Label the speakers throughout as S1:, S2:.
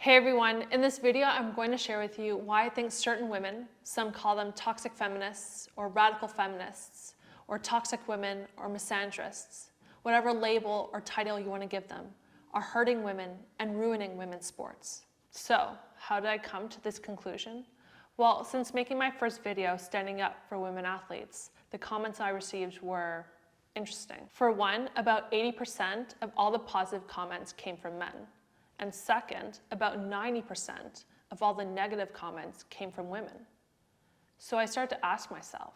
S1: Hey everyone, in this video I'm going to share with you why I think certain women, some call them toxic feminists or radical feminists, or toxic women or misandrists, whatever label or title you want to give them, are hurting women and ruining women's sports. So, how did I come to this conclusion? Well, since making my first video standing up for women athletes, the comments I received were interesting. For one, about 80% of all the positive comments came from men. And second, about 90% of all the negative comments came from women. So I started to ask myself,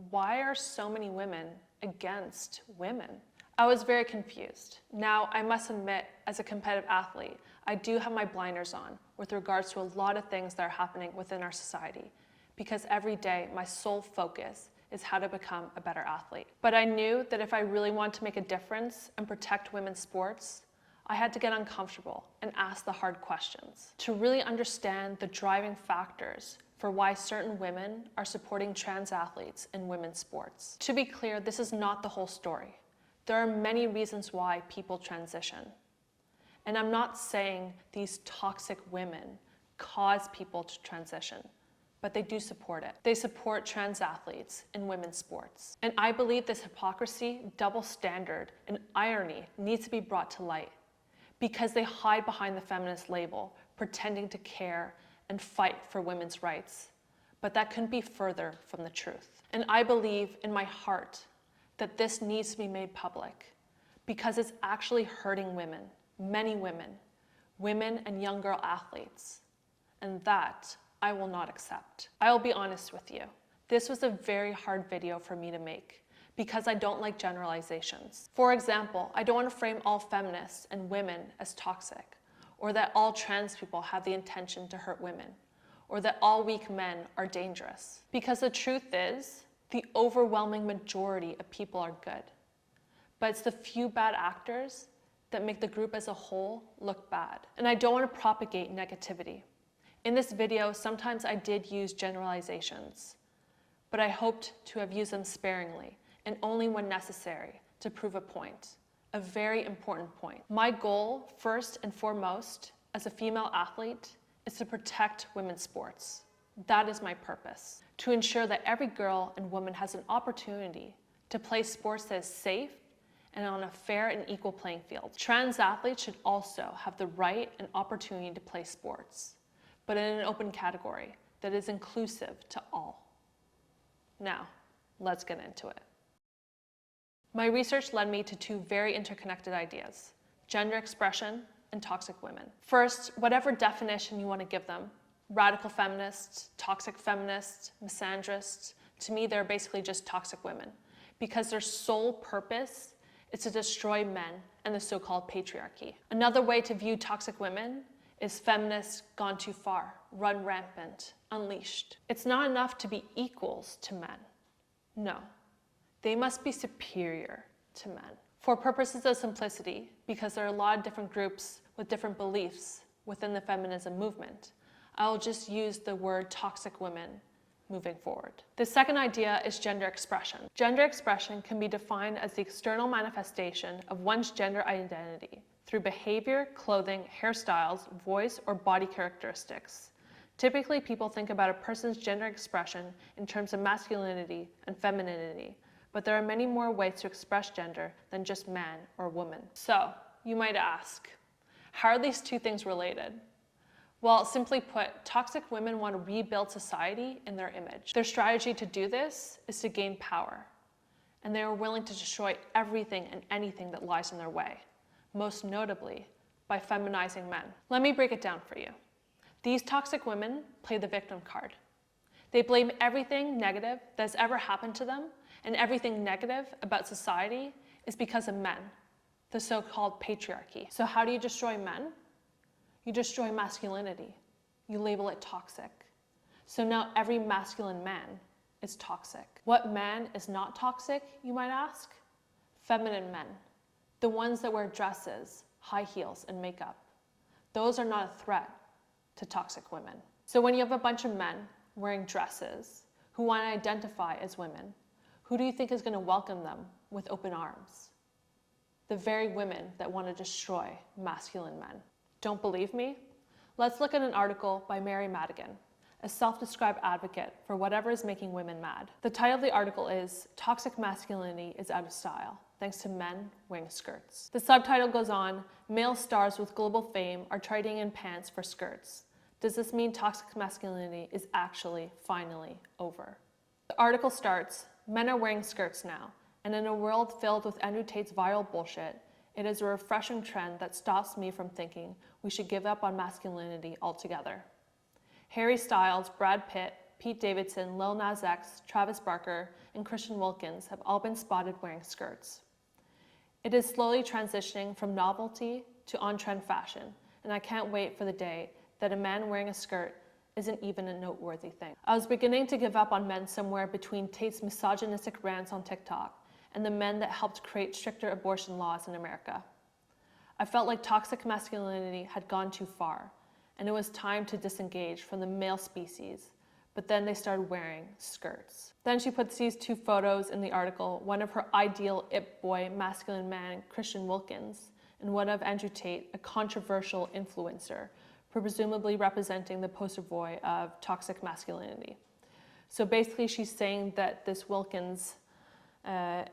S1: why are so many women against women? I was very confused. Now, I must admit, as a competitive athlete, I do have my blinders on with regards to a lot of things that are happening within our society, because every day my sole focus is how to become a better athlete. But I knew that if I really wanted to make a difference and protect women's sports, I had to get uncomfortable and ask the hard questions to really understand the driving factors for why certain women are supporting trans athletes in women's sports. To be clear, this is not the whole story. There are many reasons why people transition. And I'm not saying these toxic women cause people to transition, but they do support it. They support trans athletes in women's sports. And I believe this hypocrisy, double standard, and irony needs to be brought to light, because they hide behind the feminist label, pretending to care and fight for women's rights. But that couldn't be further from the truth. And I believe in my heart that this needs to be made public, because it's actually hurting women, many women, women and young girl athletes. And that I will not accept. I will be honest with you. This was a very hard video for me to make, because I don't like generalizations. For example, I don't want to frame all feminists and women as toxic, or that all trans people have the intention to hurt women, or that all weak men are dangerous. Because the truth is, the overwhelming majority of people are good. But it's the few bad actors that make the group as a whole look bad. And I don't want to propagate negativity. In this video, sometimes I did use generalizations, but I hoped to have used them sparingly and only when necessary to prove a point, a very important point. My goal, first and foremost, as a female athlete, is to protect women's sports. That is my purpose, to ensure that every girl and woman has an opportunity to play sports that is safe and on a fair and equal playing field. Trans athletes should also have the right and opportunity to play sports, but in an open category that is inclusive to all. Now, let's get into it. My research led me to two very interconnected ideas: gender expression and toxic women. First, whatever definition you want to give them, radical feminists, toxic feminists, misandrists, to me they're basically just toxic women, because their sole purpose is to destroy men and the so-called patriarchy. Another way to view toxic women is feminists gone too far, run rampant, unleashed. It's not enough to be equals to men. No. They must be superior to men. For purposes of simplicity, because there are a lot of different groups with different beliefs within the feminism movement, I will just use the word toxic women moving forward. The second idea is gender expression. Gender expression can be defined as the external manifestation of one's gender identity through behavior, clothing, hairstyles, voice, or body characteristics. Typically, people think about a person's gender expression in terms of masculinity and femininity, but there are many more ways to express gender than just man or woman. So, you might ask, how are these two things related? Well, simply put, toxic women want to rebuild society in their image. Their strategy to do this is to gain power, and they are willing to destroy everything and anything that lies in their way, most notably by feminizing men. Let me break it down for you. These toxic women play the victim card. They blame everything negative that has ever happened to them, and everything negative about society is because of men, the so-called patriarchy. So how do you destroy men? You destroy masculinity. You label it toxic. So now every masculine man is toxic. What man is not toxic, you might ask? Feminine men. The ones that wear dresses, high heels, and makeup. Those are not a threat to toxic women. So when you have a bunch of men wearing dresses who want to identify as women, who do you think is going to welcome them with open arms? The very women that want to destroy masculine men. Don't believe me? Let's look at an article by Mary Madigan, a self-described advocate for whatever is making women mad. The title of the article is "Toxic Masculinity is Out of Style, Thanks to Men Wearing Skirts." The subtitle goes on, "Male stars with global fame are trading in pants for skirts. Does this mean toxic masculinity is actually finally over?" The article starts, "Men are wearing skirts now, and in a world filled with Andrew Tate's viral bullshit, it is a refreshing trend that stops me from thinking we should give up on masculinity altogether. Harry Styles, Brad Pitt, Pete Davidson, Lil Nas X, Travis Barker, and Christian Wilkins have all been spotted wearing skirts. It is slowly transitioning from novelty to on-trend fashion, and I can't wait for the day that a man wearing a skirt isn't even a noteworthy thing." I was beginning to give up on men somewhere between Tate's misogynistic rants on TikTok and the men that helped create stricter abortion laws in America. I felt like toxic masculinity had gone too far, and it was time to disengage from the male species, but then they started wearing skirts. Then she puts these two photos in the article, one of her ideal it boy masculine man, Christian Wilkins, and one of Andrew Tate, a controversial influencer, presumably representing the poster boy of toxic masculinity. So basically she's saying that this Wilkins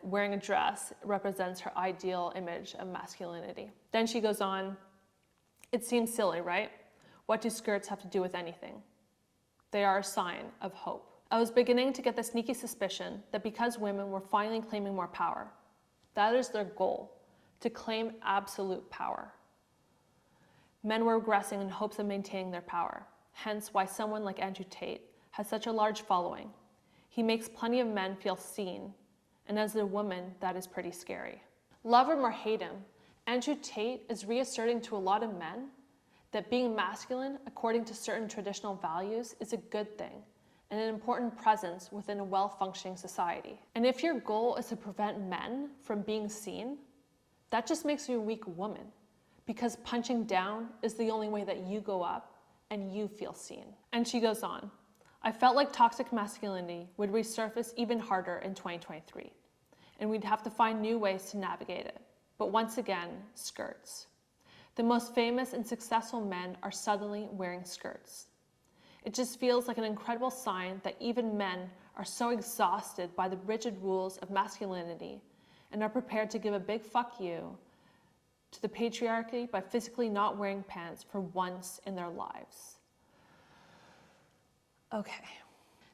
S1: wearing a dress represents her ideal image of masculinity. Then she goes on, "It seems silly, right? What do skirts have to do with anything? They are a sign of hope." I was beginning to get the sneaky suspicion that because women were finally claiming more power, that is their goal, to claim absolute power. Men were regressing in hopes of maintaining their power, hence why someone like Andrew Tate has such a large following. He makes plenty of men feel seen, and as a woman, that is pretty scary. Love him or hate him, Andrew Tate is reasserting to a lot of men that being masculine, according to certain traditional values, is a good thing and an important presence within a well-functioning society. And if your goal is to prevent men from being seen, that just makes you a weak woman, because punching down is the only way that you go up and you feel seen. And she goes on, "I felt like toxic masculinity would resurface even harder in 2023, and we'd have to find new ways to navigate it. But once again, skirts. The most famous and successful men are suddenly wearing skirts. It just feels like an incredible sign that even men are so exhausted by the rigid rules of masculinity and are prepared to give a big fuck you to the patriarchy by physically not wearing pants for once in their lives." Okay.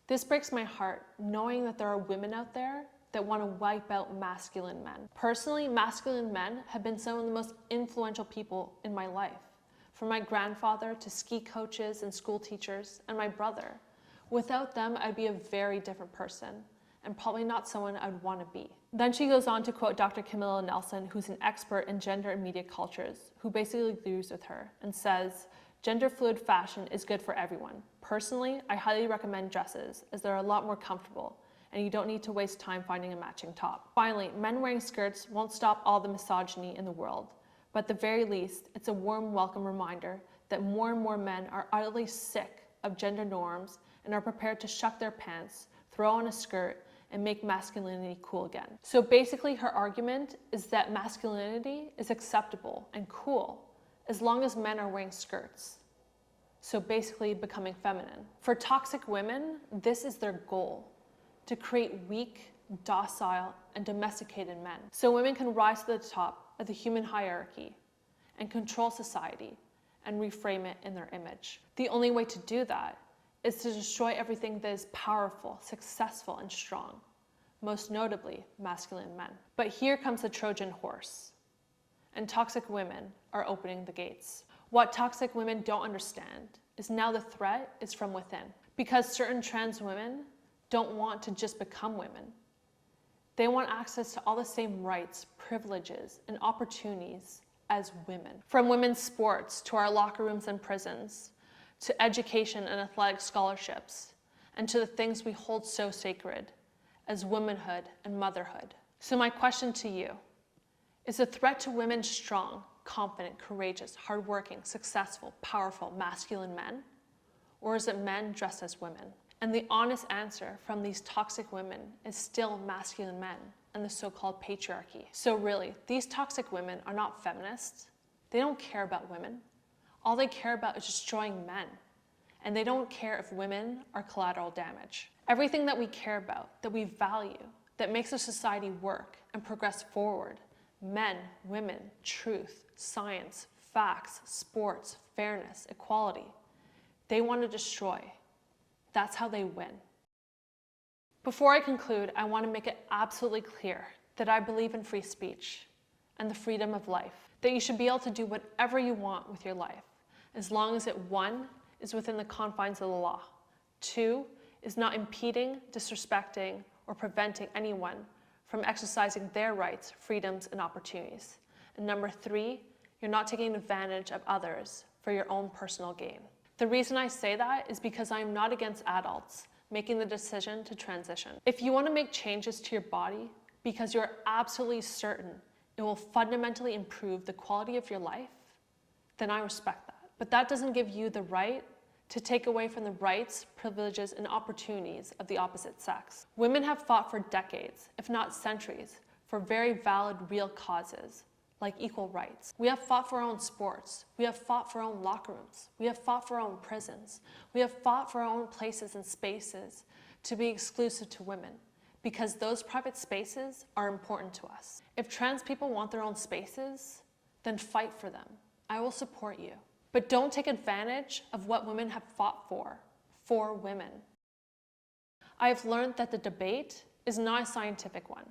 S1: This breaks my heart, knowing that there are women out there that want to wipe out masculine men. Personally, masculine men have been some of the most influential people in my life, from my grandfather to ski coaches and school teachers and my brother. Without them, I'd be a very different person and probably not someone I'd want to be. Then she goes on to quote Dr. Camilla Nelson, who's an expert in gender and media cultures, who basically agrees with her and says, "Gender fluid fashion is good for everyone. Personally, I highly recommend dresses as they're a lot more comfortable and you don't need to waste time finding a matching top." Finally, men wearing skirts won't stop all the misogyny in the world, but at the very least, it's a warm welcome reminder that more and more men are utterly sick of gender norms and are prepared to shuck their pants, throw on a skirt, and make masculinity cool again. So basically her argument is that masculinity is acceptable and cool as long as men are wearing skirts. So basically becoming feminine. For toxic women, this is their goal, to create weak, docile, and domesticated men. So women can rise to the top of the human hierarchy and control society and reframe it in their image. The only way to do that is to destroy everything that is powerful, successful, and strong, most notably masculine men. But here comes the Trojan Horse, and toxic women are opening the gates. What toxic women don't understand is now the threat is from within, because certain trans women don't want to just become women. They want access to all the same rights, privileges, and opportunities as women. From women's sports to our locker rooms and prisons, to education and athletic scholarships, and to the things we hold so sacred as womanhood and motherhood. So my question to you, is the threat to women strong, confident, courageous, hardworking, successful, powerful, masculine men? Or is it men dressed as women? And the honest answer from these toxic women is still masculine men and the so-called patriarchy. So really, these toxic women are not feminists. They don't care about women. All they care about is destroying men. And they don't care if women are collateral damage. Everything that we care about, that we value, that makes our society work and progress forward, men, women, truth, science, facts, sports, fairness, equality, they want to destroy. That's how they win. Before I conclude, I want to make it absolutely clear that I believe in free speech and the freedom of life, that you should be able to do whatever you want with your life, as long as it, 1, is within the confines of the law, 2, is not impeding, disrespecting, or preventing anyone from exercising their rights, freedoms, and opportunities. And number 3, you're not taking advantage of others for your own personal gain. The reason I say that is because I'm not against adults making the decision to transition. If you want to make changes to your body because you're absolutely certain it will fundamentally improve the quality of your life, then I respect that. But that doesn't give you the right to take away from the rights, privileges, and opportunities of the opposite sex. Women have fought for decades, if not centuries, for very valid, real causes, like equal rights. We have fought for our own sports. We have fought for our own locker rooms. We have fought for our own prisons. We have fought for our own places and spaces to be exclusive to women, because those private spaces are important to us. If trans people want their own spaces, then fight for them. I will support you. But don't take advantage of what women have fought for women. I have learned that the debate is not a scientific one,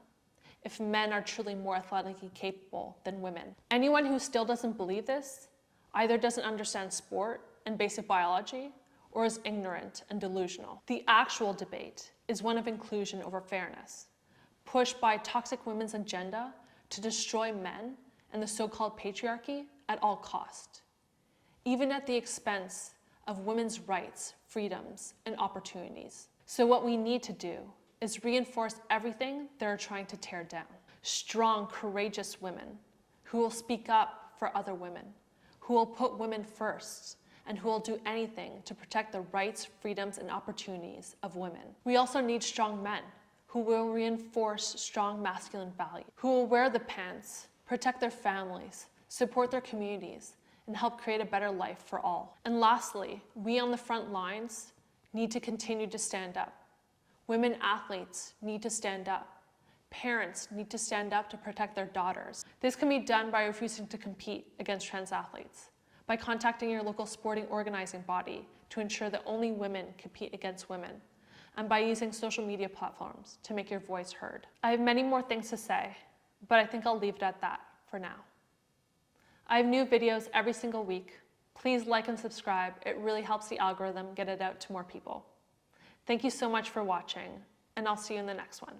S1: if men are truly more athletically capable than women. Anyone who still doesn't believe this either doesn't understand sport and basic biology, or is ignorant and delusional. The actual debate is one of inclusion over fairness, pushed by a toxic women's agenda to destroy men and the so-called patriarchy at all cost, even at the expense of women's rights, freedoms, and opportunities. So what we need to do is reinforce everything they're trying to tear down. Strong, courageous women who will speak up for other women, who will put women first, and who will do anything to protect the rights, freedoms, and opportunities of women. We also need strong men who will reinforce strong masculine values, who will wear the pants, protect their families, support their communities, and help create a better life for all. And lastly, we on the front lines need to continue to stand up. Women athletes need to stand up. Parents need to stand up to protect their daughters. This can be done by refusing to compete against trans athletes, by contacting your local sporting organizing body to ensure that only women compete against women, and by using social media platforms to make your voice heard. I have many more things to say, but I think I'll leave it at that for now. I have new videos every single week. Please like and subscribe. It really helps the algorithm get it out to more people. Thank you so much for watching, and I'll see you in the next one.